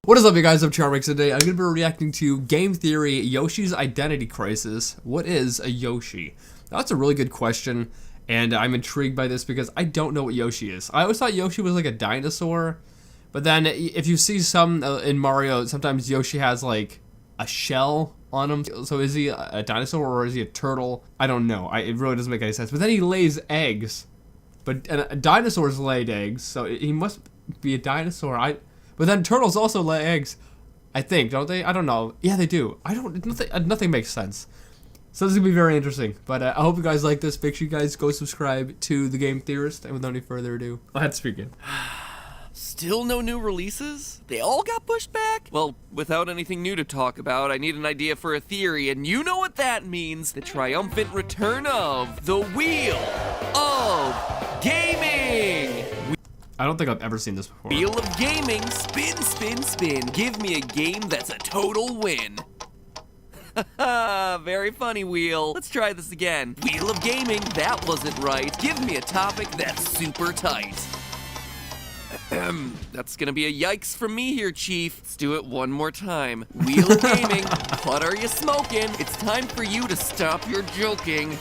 What is up, you guys? I'm charmx. Today I'm going to be reacting to Game Theory Yoshi's Identity Crisis. What is a Yoshi? Now, that's a really good question, and I'm intrigued by this because I don't know what Yoshi is. I always thought Yoshi was like a dinosaur, but then if you see some in Mario, sometimes Yoshi has like a shell on him. So is he a dinosaur or is he a turtle? I don't know. It really doesn't make any sense. But then he lays eggs, but dinosaurs laid eggs, so he must be a dinosaur. But then turtles also lay eggs, I think, don't they? I don't know. Yeah, they do. Nothing makes sense. So this is gonna be very interesting. But I hope you guys like this. Make sure you guys go subscribe to The Game Theorist. And without any further ado, let's begin. Still no new releases? They all got pushed back? Well, without anything new to talk about, I need an idea for a theory, and you know what that means. The triumphant return of the Wheel of Gaming! I don't think I've ever seen this before. Wheel of Gaming, spin, spin, spin. Give me a game that's a total win. Haha, very funny, Wheel. Let's try this again. Wheel of Gaming, that wasn't right. Give me a topic that's super tight. That's gonna be a yikes from me here, Chief. Let's do it one more time. Wheel of Gaming, what are you smoking? It's time for you to stop your joking.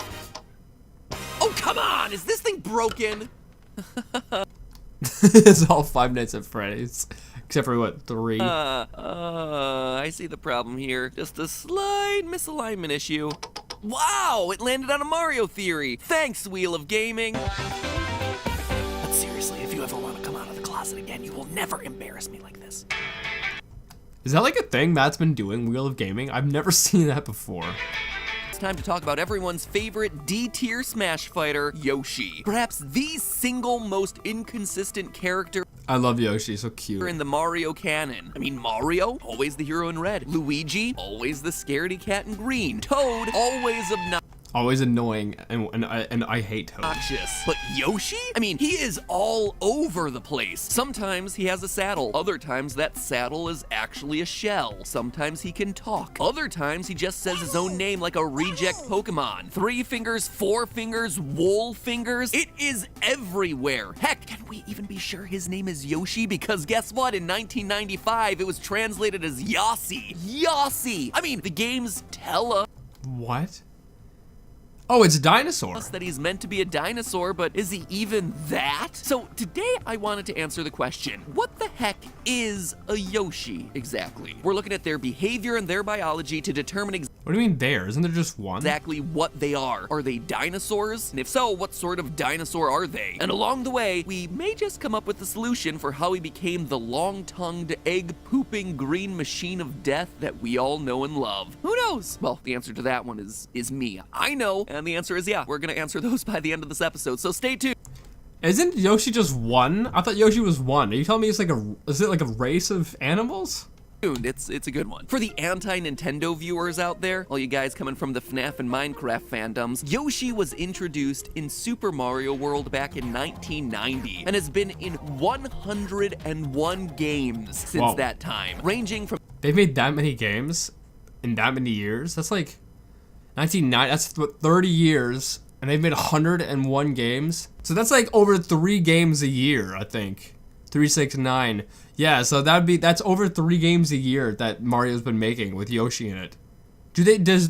Oh, come on! Is this thing broken? It's all Five Nights at Freddy's, except for what, 3? I see the problem here. Just a slight misalignment issue. Wow, it landed on a Mario theory. Thanks, Wheel of Gaming. But seriously, if you ever want to come out of the closet again, you will never embarrass me like this. Is that like a thing Matt's been doing, Wheel of Gaming? I've never seen that before. It's time to talk about everyone's favorite D-tier Smash fighter, Yoshi. Perhaps the single most inconsistent character I love Yoshi, so cute. in the Mario canon. I mean, Mario, always the hero in red. Luigi, always the scaredy cat in green. Toad, always Always annoying, and I hate Toad. obnoxious. But Yoshi? I mean, he is all over the place. Sometimes he has a saddle. Other times that saddle is actually a shell. Sometimes he can talk. Other times he just says his own name like a reject Pokemon. 3 fingers, 4 fingers, wool fingers. It is everywhere. Heck, can we even be sure his name is Yoshi? Because guess what? In 1995, it was translated as Yossi. Yossi! I mean, the games tell us What? Oh, it's a dinosaur. that he's meant to be a dinosaur, but is he even that? So today I wanted to answer the question, what the heck is a Yoshi exactly? We're looking at their behavior and their biology to determine What do you mean there? Isn't there just one? exactly what they are. Are they dinosaurs? And if so, what sort of dinosaur are they? And along the way, we may just come up with a solution for how he became the long-tongued, egg-pooping green machine of death that we all know and love. Who knows? Well, the answer to that one is me. I know, and the answer is yeah. We're gonna answer those by the end of this episode, so stay tuned. Isn't Yoshi just one? I thought Yoshi was one. Are you telling me it's like is it like a race of animals? It's a good one. For the anti-Nintendo viewers out there, all you guys coming from the FNAF and Minecraft fandoms, Yoshi was introduced in Super Mario World back in 1990 and has been in 101 games since that time, ranging from They've made that many games in that many years? That's like 1990, that's 30 years, and they've made 101 games. So that's like over 3 games a year, I think. 3, 6, 9. Yeah, so that's over 3 games a year that Mario's been making with Yoshi in it. Does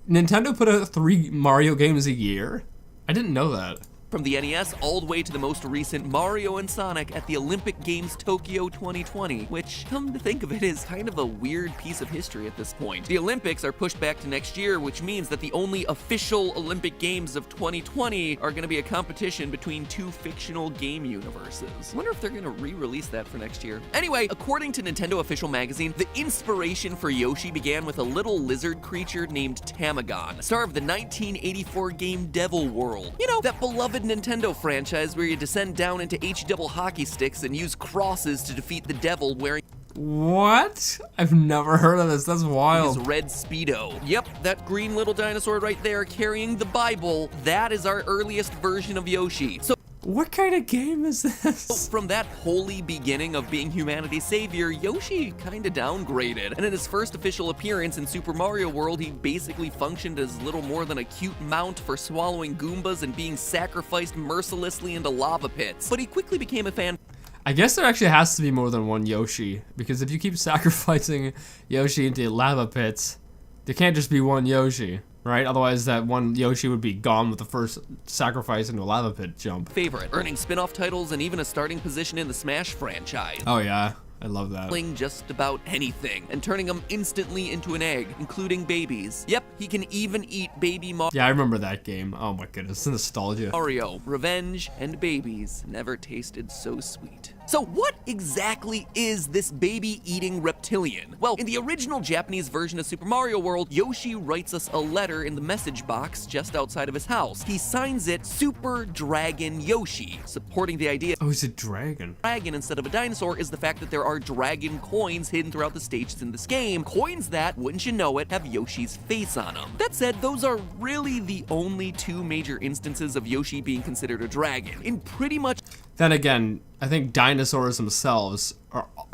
Nintendo put out 3 Mario games a year? I didn't know that. From the NES all the way to the most recent Mario and Sonic at the Olympic Games Tokyo 2020, which, come to think of it, is kind of a weird piece of history at this point. The Olympics are pushed back to next year, which means that the only official Olympic Games of 2020 are going to be a competition between 2 fictional game universes. I wonder if they're going to re-release that for next year. Anyway, according to Nintendo Official Magazine, the inspiration for Yoshi began with a little lizard creature named Tamagon, star of the 1984 game Devil World. You know, that beloved Nintendo franchise where you descend down into H-double hockey sticks and use crosses to defeat the devil wearing What? I've never heard of this. That's wild. his red Speedo. Yep, that green little dinosaur right there carrying the Bible, that is our earliest version of Yoshi. So What kind of game is this? from that holy beginning of being humanity's savior, Yoshi kinda downgraded. And in his first official appearance in Super Mario World, he basically functioned as little more than a cute mount for swallowing Goombas and being sacrificed mercilessly into lava pits. But he quickly became a fan I guess there actually has to be more than one Yoshi, because if you keep sacrificing Yoshi into lava pits, there can't just be one Yoshi, right? Otherwise that one Yoshi would be gone with the first sacrifice into a lava pit jump. Favorite, earning spin-off titles and even a starting position in the Smash franchise. Oh yeah, I love that. Playing just about anything and turning them instantly into an egg, including babies. Yep, he can even eat baby Yeah, I remember that game. Oh my goodness, nostalgia. Mario, revenge, and babies never tasted so sweet. So what exactly is this baby-eating reptilian? Well, in the original Japanese version of Super Mario World, Yoshi writes us a letter in the message box just outside of his house. He signs it Super Dragon Yoshi, supporting the idea Oh, he's a dragon. dragon instead of a dinosaur is the fact that there are dragon coins hidden throughout the stages in this game. Coins that, wouldn't you know it, have Yoshi's face on them. That said, those are really the only two major instances of Yoshi being considered a dragon. In pretty much Then again, I think dinosaurs themselves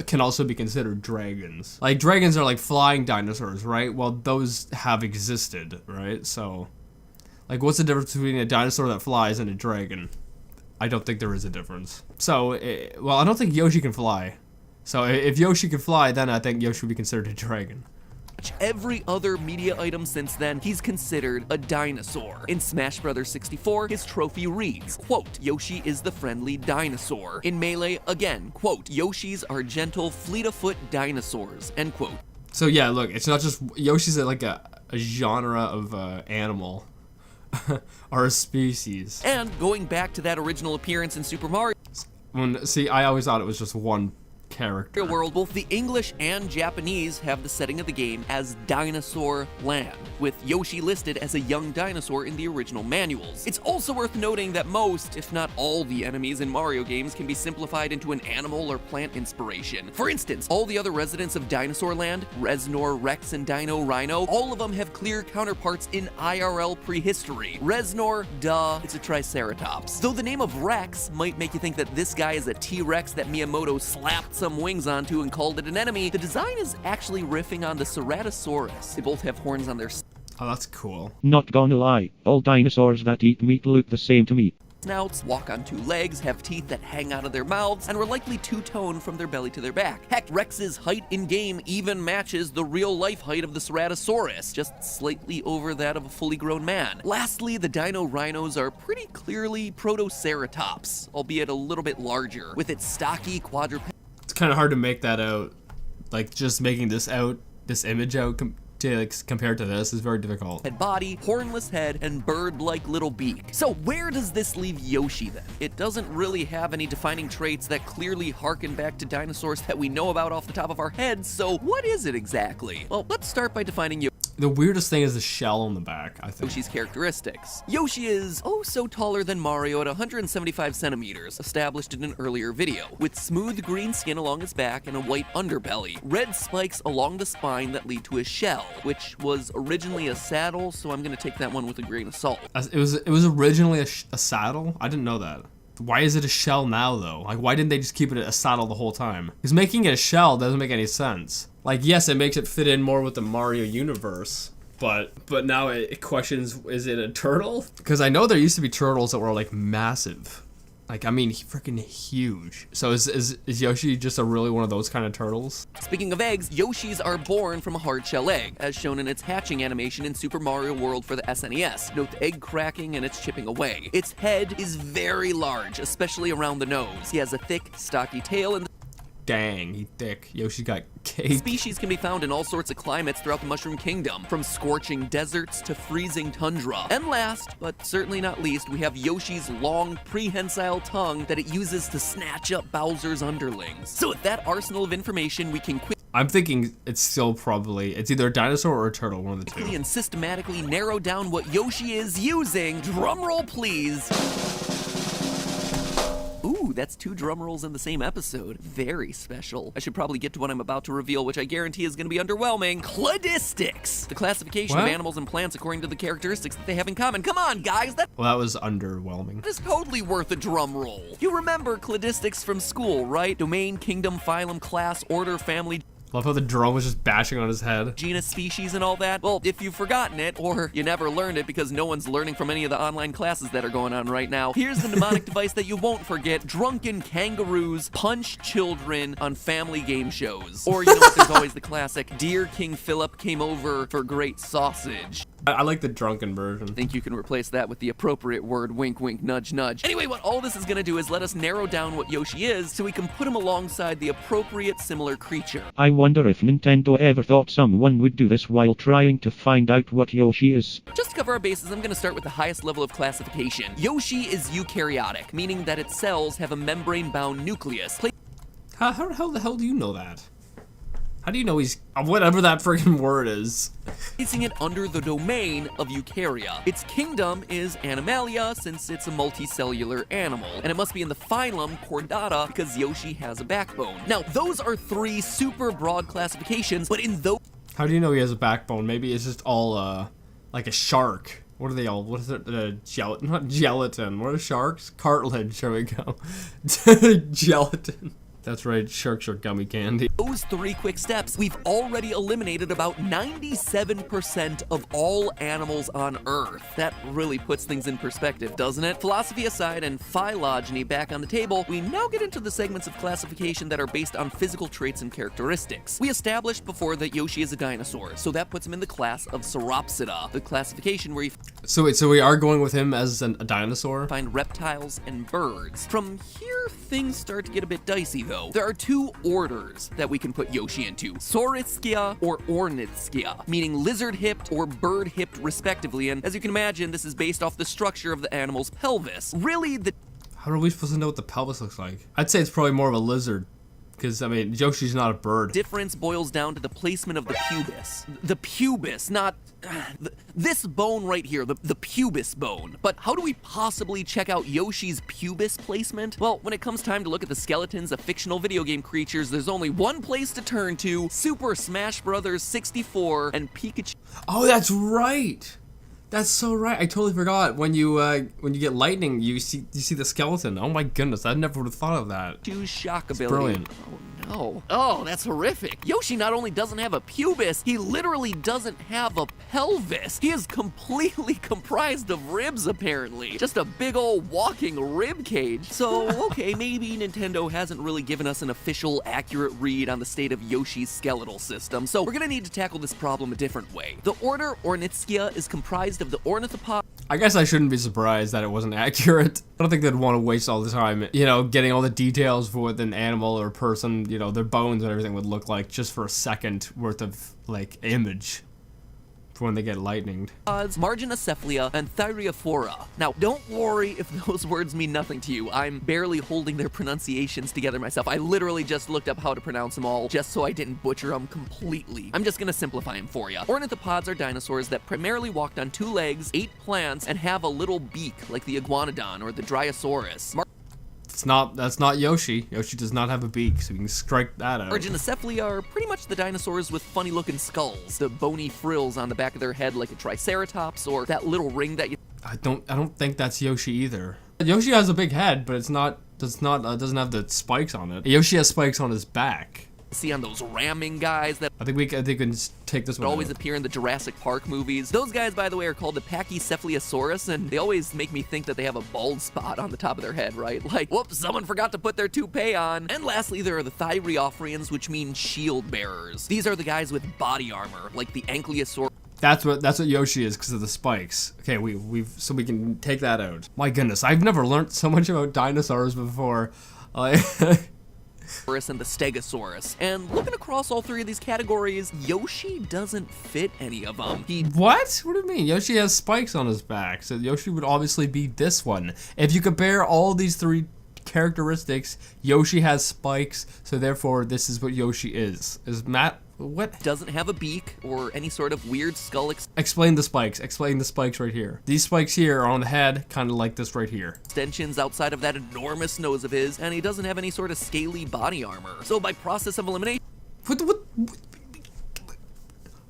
can also be considered dragons. Like, dragons are like flying dinosaurs, right? Well, those have existed, right? So, like, what's the difference between a dinosaur that flies and a dragon? I don't think there is a difference. So, well, I don't think Yoshi can fly. So, if Yoshi can fly, then I think Yoshi would be considered a dragon. every other media item since then, he's considered a dinosaur. In Smash Bros. 64, his trophy reads, quote, Yoshi is the friendly dinosaur. In Melee, again, quote, Yoshis are gentle, fleet-of-foot dinosaurs, end quote. So yeah, look, it's not just Yoshi's like a genre of animal or a species. And going back to that original appearance in Super Mario See, I always thought it was just one character. World, both the English and Japanese have the setting of the game as Dinosaur Land, with Yoshi listed as a young dinosaur in the original manuals. It's also worth noting that most, if not all, the enemies in Mario games can be simplified into an animal or plant inspiration. For instance, all the other residents of Dinosaur Land, Reznor, Rex, and Dino Rhino, all of them have clear counterparts in IRL prehistory. Reznor, duh, it's a Triceratops. Though the name of Rex might make you think that this guy is a T-Rex that Miyamoto slapped some wings onto and called it an enemy, the design is actually riffing on the Ceratosaurus. They both have horns on their Oh, that's cool. Not gonna lie, all dinosaurs that eat meat look the same to me. snouts, walk on two legs, have teeth that hang out of their mouths, and were likely two-toned from their belly to their back. Heck, Rex's height in-game even matches the real-life height of the Ceratosaurus, just slightly over that of a fully grown man. Lastly, the Dino Rhinos are pretty clearly Protoceratops, albeit a little bit larger, with its stocky quadruped. It's kind of hard to make that out. Like, just making this image out compared to this is very difficult. Head body, hornless head, and bird-like little beak. So where does this leave Yoshi then? It doesn't really have any defining traits that clearly harken back to dinosaurs that we know about off the top of our heads, so what is it exactly? Well, let's start by defining The weirdest thing is the shell on the back, I think. Yoshi's characteristics. Yoshi is, oh so taller than Mario at 175 centimeters, established in an earlier video, with smooth green skin along his back and a white underbelly, red spikes along the spine that lead to his shell, which was originally a saddle, so I'm gonna take that one with a grain of salt. It was originally a saddle? I didn't know that. Why is it a shell now, though? Like, why didn't they just keep it a saddle the whole time? Because making it a shell doesn't make any sense. Like, yes, it makes it fit in more with the Mario universe, but now it questions, is it a turtle? Because I know there used to be turtles that were, like, massive. Like, I mean, freaking huge. So is Yoshi just a really one of those kind of turtles? Speaking of eggs, Yoshis are born from a hard shell egg, as shown in its hatching animation in Super Mario World for the SNES. Note the egg cracking and its chipping away. Its head is very large, especially around the nose. He has a thick, stocky tail and Dang, he thick. Yoshi got cake. Species can be found in all sorts of climates throughout the Mushroom Kingdom, from scorching deserts to freezing tundra. And last, but certainly not least, we have Yoshi's long, prehensile tongue that it uses to snatch up Bowser's underlings. So with that arsenal of information, we can I'm thinking it's either a dinosaur or a turtle, one of the two. quickly and systematically narrow down what Yoshi is using. Drumroll, please. Ooh, that's 2 drum rolls in the same episode. Very special. I should probably get to what I'm about to reveal, which I guarantee is going to be underwhelming. Cladistics! The classification of animals and plants according to the characteristics that they have in common. Come on, guys! That was underwhelming. is totally worth a drum roll. You remember cladistics from school, right? Domain, kingdom, phylum, class, order, family. Love how the drone was just bashing on his head. genus, species, and all that? Well, if you've forgotten it, or you never learned it because no one's learning from any of the online classes that are going on right now, here's the mnemonic device that you won't forget. Drunken kangaroos punch children on family game shows. Or, you know what, there's always the classic, Dear King Philip came over for great sausage. I like the drunken version. I think you can replace that with the appropriate word, wink, wink, nudge, nudge. Anyway, what all this is gonna do is let us narrow down what Yoshi is so we can put him alongside the appropriate similar creature. I wonder if Nintendo ever thought someone would do this while trying to find out what Yoshi is. Just to cover our bases, I'm gonna start with the highest level of classification. Yoshi is eukaryotic, meaning that its cells have a membrane-bound nucleus. How the hell do you know that? How do you know he's whatever that freaking word is? Placing it under the domain of Eukarya. Its kingdom is Animalia, since it's a multicellular animal, and it must be in the phylum Chordata because Yoshi has a backbone. Now, those are three super broad classifications, but in those... How do you know he has a backbone? Maybe it's just all like a shark. What are they all? What is it? Gelatin? Not gelatin. What are sharks? Cartilage. There we go. Gelatin. That's right, sharks are gummy candy. Those three quick steps, we've already eliminated about 97% of all animals on Earth. That really puts things in perspective, doesn't it? Philosophy aside and phylogeny back on the table, we now get into the segments of classification that are based on physical traits and characteristics. We established before that Yoshi is a dinosaur, so that puts him in the class of Sauropsida, the classification where you So wait, so we are going with him as a dinosaur? find reptiles and birds. From here, things start to get a bit dicey, though. There are two orders that we can put Yoshi into, Sauriskia or Ornithskia, meaning lizard-hipped or bird-hipped respectively, and as you can imagine, this is based off the structure of the animal's pelvis. Really, How are we supposed to know what the pelvis looks like? I'd say it's probably more of a lizard. Because, I mean, Yoshi's not a bird. difference boils down to the placement of the pubis. The pubis, not... this bone right here, the pubis bone. But how do we possibly check out Yoshi's pubis placement? Well, when it comes time to look at the skeletons of fictional video game creatures, there's only one place to turn to: Super Smash Bros. 64 and Pikachu. Oh, that's right! That's so right. I totally forgot. When you get lightning, you see the skeleton. Oh my goodness, I never would have thought of that. Shock It's ability. brilliant. Oh no. Oh, that's horrific. Yoshi not only doesn't have a pubis, he literally doesn't have a pelvis. He is completely comprised of ribs, apparently. Just a big old walking rib cage. So, okay, maybe Nintendo hasn't really given us an official, accurate read on the state of Yoshi's skeletal system, so we're gonna need to tackle this problem a different way. The order Ornithskia is comprised of the ornithopod. I guess I shouldn't be surprised that it wasn't accurate. I don't think they'd want to waste all the time, you know, getting all the details for what an animal or person, you know, their bones and everything would look like just for a second worth of, like, image for when they get lightninged. Marginocephalia, and Thyreophora. Now, don't worry if those words mean nothing to you. I'm barely holding their pronunciations together myself. I literally just looked up how to pronounce them all just so I didn't butcher them completely. I'm just gonna simplify them for you. Ornithopods are dinosaurs that primarily walked on two legs, ate plants, and have a little beak like the iguanodon or the Dryosaurus. That's not Yoshi. Yoshi does not have a beak, so we can strike that out. Marginocephalia are pretty much the dinosaurs with funny-looking skulls, the bony frills on the back of their head like a triceratops, or that little ring that you... I don't think that's Yoshi either. Yoshi has a big head, but doesn't have the spikes on it. Yoshi has spikes on his back. see on those ramming guys that I think we can just take this one always out. appear in the Jurassic Park movies. Those guys, by the way, are called the Pachycephalosaurus, and they always make me think that they have a bald spot on the top of their head, right? Like, whoops, someone forgot to put their toupee on. And lastly, there are the Thyreophorians, which mean shield bearers. These are the guys with body armor, like the Ankylosaurus. That's what Yoshi is because of the spikes. Okay, so we can take that out. My goodness, I've never learned so much about dinosaurs before. And the Stegosaurus. And looking across all three of these categories, Yoshi doesn't fit any of them. What? What do you mean? Yoshi has spikes on his back, so Yoshi would obviously be this one. If you compare all these three characteristics, Yoshi has spikes, so therefore this is what Yoshi is. Is Matt... What? Doesn't have a beak or any sort of weird skull Explain the spikes. Explain the spikes right here. These spikes here are on the head, kind of like this right here. Extensions outside of that enormous nose of his, and he doesn't have any sort of scaly body armor. So by process of elimination...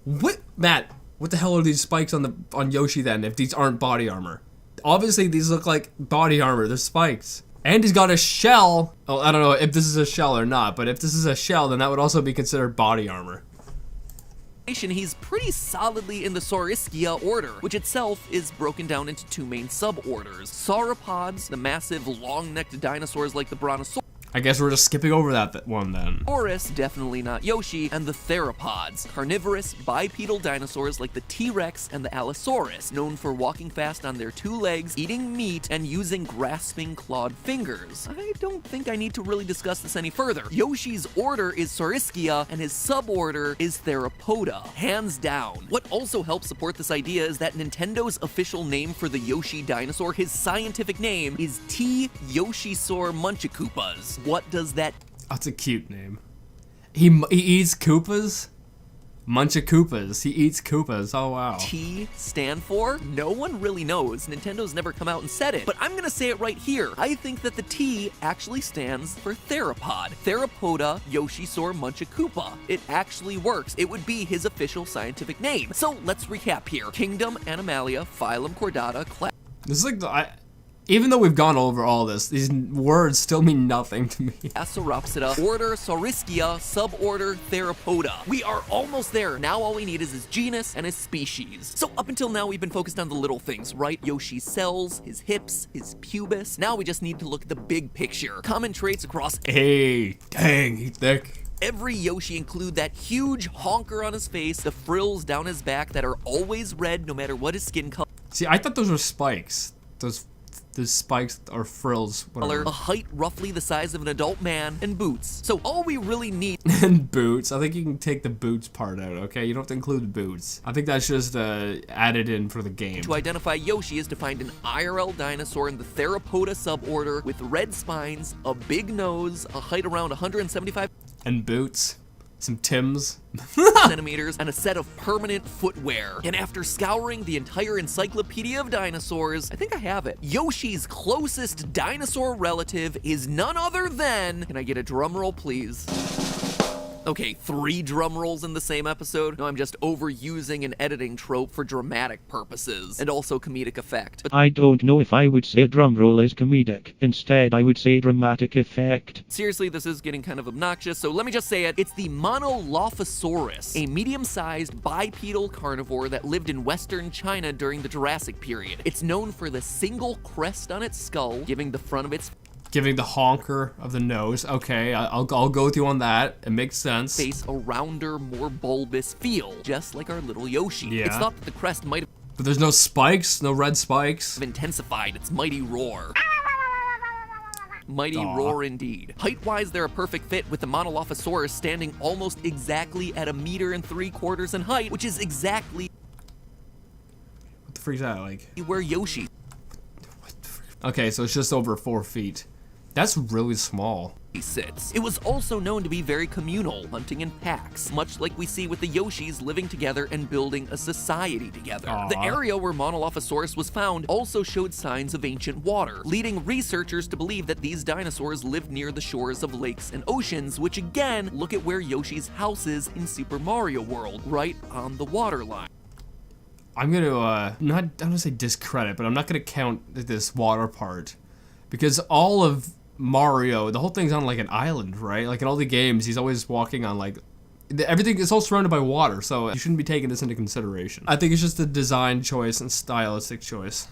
What? Matt, what the hell are these spikes on Yoshi then, if these aren't body armor? Obviously, these look like body armor. They're spikes. And he's got a shell. Oh, I don't know if this is a shell or not, but if this is a shell, then that would also be considered body armor. He's pretty solidly in the Saurischia order, which itself is broken down into two main suborders. Sauropods, the massive long-necked dinosaurs like the Brontosaurus, I guess we're just skipping over that one then. definitely not Yoshi, and the theropods, carnivorous, bipedal dinosaurs like the T-Rex and the Allosaurus, known for walking fast on their two legs, eating meat, and using grasping clawed fingers. I don't think I need to really discuss this any further. Yoshi's order is Saurischia, and his suborder is Theropoda, hands down. What also helps support this idea is that Nintendo's official name for the Yoshi dinosaur, his scientific name, is T. Yoshisaur Munchakoopas. What does that? That's a cute name. He eats Koopas? Munchakoopas. He eats Koopas. Oh, wow. T stand for? No one really knows. Nintendo's never come out and said it, but I'm gonna say it right here. I think that the T actually stands for theropod. Theropoda Yoshisaur Munchakoopa. It actually works. It would be his official scientific name. So let's recap here. Kingdom, Animalia, Phylum Chordata, class. This is like even though we've gone over all this, these words still mean nothing to me. Sauropsida, order Saurischia, suborder Theropoda. We are almost there. Now all we need is his genus and his species. So up until now, we've been focused on the little things, right? Yoshi's cells, his hips, his pubis. Now we just need to look at the big picture. Common traits across Hey, dang, he's thick. every Yoshi include that huge honker on his face, the frills down his back that are always red no matter what his skin color. See, I thought those were spikes. Those spikes are frills, whatever. A height roughly the size of an adult man, and boots. So all we really need And boots. I think you can take the boots part out, okay? You don't have to include the boots. I think that's just added in for the game. to identify Yoshi is to find an IRL dinosaur in the Theropoda suborder with red spines, a big nose, a height around 175 And boots. Some Tims. centimeters, and a set of permanent footwear. And after scouring the entire encyclopedia of dinosaurs, I think I have it. Yoshi's closest dinosaur relative is none other than... Can I get a drum roll, please? Okay, 3 drum rolls in the same episode? No, I'm just overusing an editing trope for dramatic purposes, and also comedic effect. But I don't know if I would say drum roll is comedic. Instead, I would say dramatic effect. seriously, this is getting kind of obnoxious, so let me just say it. It's the Monolophosaurus, a medium-sized bipedal carnivore that lived in western China during the Jurassic period. It's known for the single crest on its skull, giving the front of its Giving the honker of the nose. Okay, I'll go with you on that. It makes sense. face a rounder, more bulbous feel, just like our little Yoshi. Yeah. It's thought that the crest might But there's no spikes, no red spikes. have intensified its mighty roar. Mighty Aw. roar indeed. Height-wise, they're a perfect fit, with the Monolophosaurus standing almost exactly at 1.75 meters in height, which is exactly What the freak's that like? where Yoshi Okay, so it's just over 4 feet. That's really small. sits. It was also known to be very communal, hunting in packs, much like we see with the Yoshis living together and building a society together. Aw. The area where Monolophosaurus was found also showed signs of ancient water, leading researchers to believe that these dinosaurs lived near the shores of lakes and oceans, which again, look at where Yoshi's house is in Super Mario World, right on the waterline. I'm gonna I don't wanna say discredit, but I'm not gonna count this water part. Because all of Mario, the whole thing's on like an island, right? Like in all the games, he's always walking on like everything is all surrounded by water, so you shouldn't be taking this into consideration. I think it's just a design choice and stylistic choice.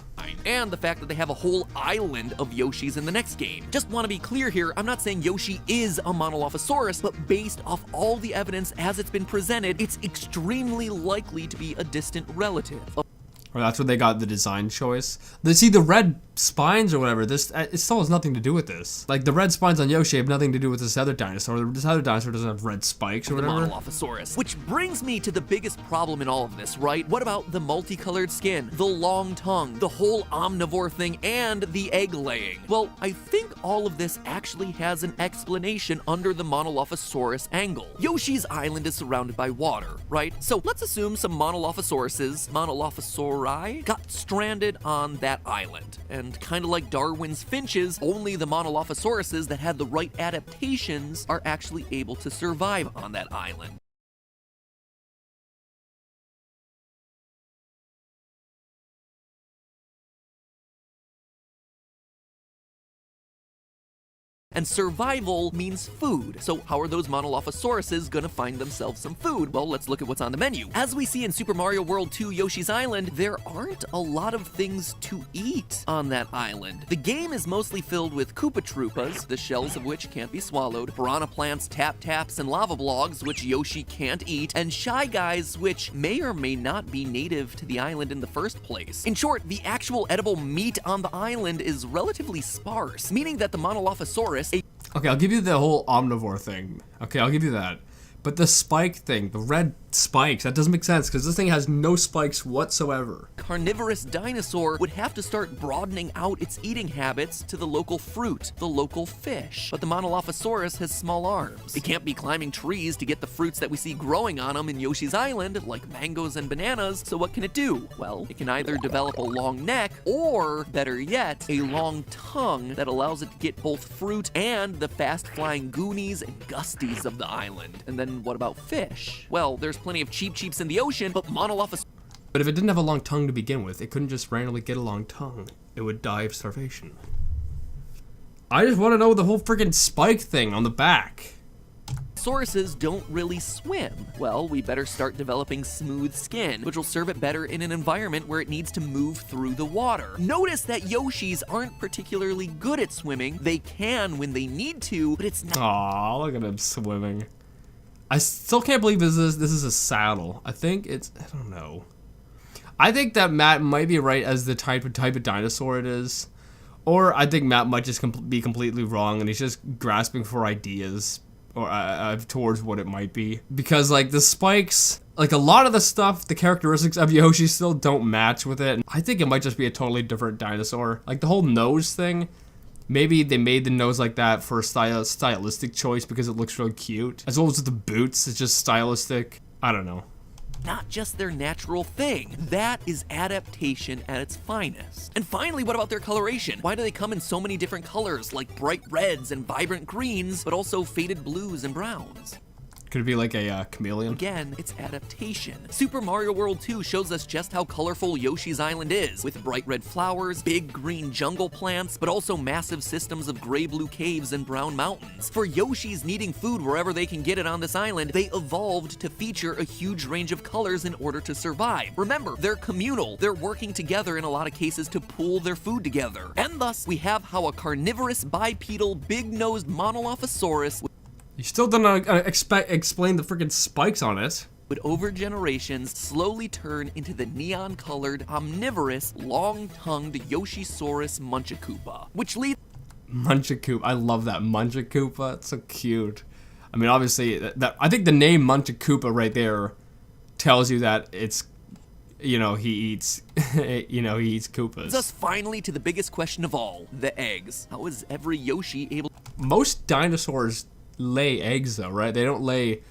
And the fact that they have a whole island of Yoshis in the next game. Just want to be clear here, I'm not saying Yoshi is a Monolophosaurus, but based off all the evidence as it's been presented, it's extremely likely to be a distant relative. Or that's where they got the design choice. See, the red spines or whatever, this it still has nothing to do with this. Like, the red spines on Yoshi have nothing to do with this other dinosaur. This other dinosaur doesn't have red spikes or The whatever. Monolophosaurus. Which brings me to the biggest problem in all of this, right? What about the multicolored skin, the long tongue, the whole omnivore thing, and the egg laying? Well, I think all of this actually has an explanation under the Monolophosaurus angle. Yoshi's island is surrounded by water, right? So let's assume some Monolophosauri, got stranded on that island. And kind of like Darwin's finches, only the Monolophosauruses that had the right adaptations are actually able to survive on that island. And survival means food. So how are those Monolophosauruses gonna find themselves some food? Well, let's look at what's on the menu. As we see in Super Mario World 2 Yoshi's Island, there aren't a lot of things to eat on that island. The game is mostly filled with Koopa Troopas, the shells of which can't be swallowed, piranha plants, tap-taps, and lava blogs, which Yoshi can't eat, and Shy Guys, which may or may not be native to the island in the first place. In short, the actual edible meat on the island is relatively sparse, meaning that the Monolophosaurus. Okay, I'll give you the whole omnivore thing. Okay, I'll give you that. But the spike thing, the red spikes, that doesn't make sense because this thing has no spikes whatsoever. Carnivorous dinosaur would have to start broadening out its eating habits to the local fruit, the local fish. But the Monolophosaurus has small arms. It can't be climbing trees to get the fruits that we see growing on them in Yoshi's Island, like mangoes and bananas, so what can it do? Well, it can either develop a long neck, or, better yet, a long tongue that allows it to get both fruit and the fast-flying goonies and gusties of the island. And then what about fish? Well, there's plenty of cheeps in the ocean, but Monolophosaurus. But if it didn't have a long tongue to begin with, it couldn't just randomly get a long tongue. It would die of starvation. I just want to know the whole freaking spike thing on the back. Sauruses don't really swim. Well, we better start developing smooth skin, which will serve it better in an environment where it needs to move through the water. Notice that Yoshis aren't particularly good at swimming. They can when they need to, but it's not. Aw, look at him swimming. I still can't believe this is a saddle. I think it's, I don't know. I think that Matt might be right as the type of dinosaur it is. Or I think Matt might just be completely wrong and he's just grasping for ideas or towards what it might be. Because like the spikes, like a lot of the stuff, the characteristics of Yoshi still don't match with it. I think it might just be a totally different dinosaur. Like the whole nose thing. Maybe they made the nose like that for a stylistic choice because it looks really cute. As well as with the boots, it's just stylistic. I don't know. Not just their natural thing. That is adaptation at its finest. And finally, what about their coloration? Why do they come in so many different colors, like bright reds and vibrant greens, but also faded blues and browns? Could it be like a chameleon? Again, it's adaptation. Super Mario World 2 shows us just how colorful Yoshi's Island is, with bright red flowers, big green jungle plants, but also massive systems of gray-blue caves and brown mountains. For Yoshis needing food wherever they can get it on this island, they evolved to feature a huge range of colors in order to survive. Remember, they're communal. They're working together in a lot of cases to pool their food together. And thus, we have how a carnivorous bipedal, big-nosed Monolophosaurus You still don't explain the freaking spikes on it. would over generations slowly turn into the neon-colored, omnivorous, long-tongued Yoshisaurus Munchakoopa, which leads. Munchakoopa, I love that Munchakoopa. It's so cute. I mean, obviously, I think the name Munchakoopa right there tells you that it's, he eats, he eats Koopas. Us finally to the biggest question of all: the eggs. How is every Yoshi able? Most dinosaurs lay eggs though, right? They don't lay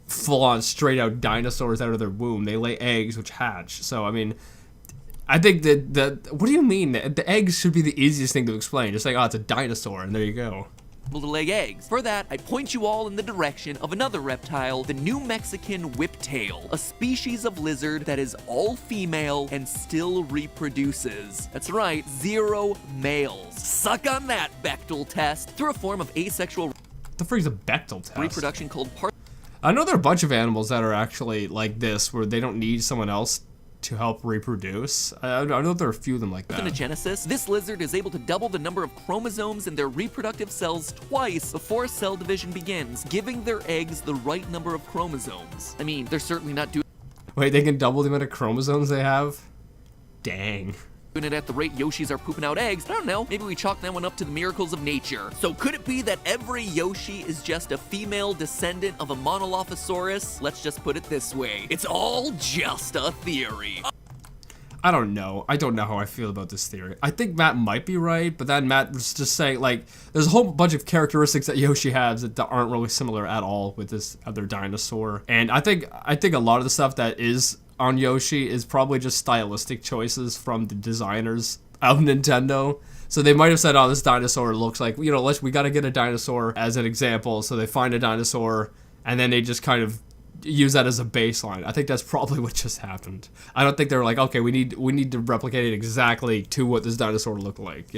full-on straight-out dinosaurs out of their womb. They lay eggs which hatch. So I mean, I think that what do you mean? The eggs should be the easiest thing to explain. Just like, oh, it's a dinosaur, and there you go. To lay eggs. For that, I point you all in the direction of another reptile, the New Mexican whiptail, a species of lizard that is all female and still reproduces. That's right, 0 males. Suck on that, Bechtel test. Through a form of asexual What the freak is a Bechtel test? reproduction called I know there are a bunch of animals that are actually like this, where they don't need someone else to help reproduce. I know there are a few of them like that. parthenogenesis. This lizard is able to double the number of chromosomes in their reproductive cells twice before cell division begins, giving their eggs the right number of chromosomes. I mean, they're certainly not doing Wait, they can double the amount of chromosomes they have? Dang. it at the rate Yoshis are pooping out eggs. I don't know, maybe we chalk that one up to the miracles of nature. So could it be that every Yoshi is just a female descendant of a Monolophosaurus? Let's just put it this way: it's all just a theory. I don't know. I don't know how I feel about this theory. I think Matt might be right, but then Matt was just saying, like, there's a whole bunch of characteristics that Yoshi has that aren't really similar at all with this other dinosaur. And I think a lot of the stuff that is on Yoshi is probably just stylistic choices from the designers of Nintendo. So they might have said, oh, this dinosaur looks like, we gotta get a dinosaur as an example. So they find a dinosaur, and then they just kind of use that as a baseline. I think that's probably what just happened. I don't think they're like, okay, we need to replicate it exactly to what this dinosaur looked like,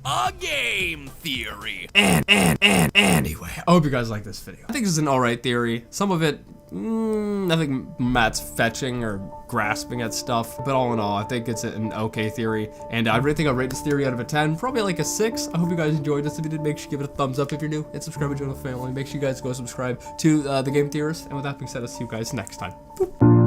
a game theory. Anyway, I hope you guys like this video. I think this is an alright theory. Some of it, I think Matt's fetching or grasping at stuff, but all in all, I think it's an okay theory, and I really think I'll rate this theory out of a 10, probably like a 6. I hope you guys enjoyed this. If you did, make sure you give it a thumbs up if you're new, and subscribe to join the family. Make sure you guys go subscribe to The Game Theorist, and with that being said, I'll see you guys next time. Boop.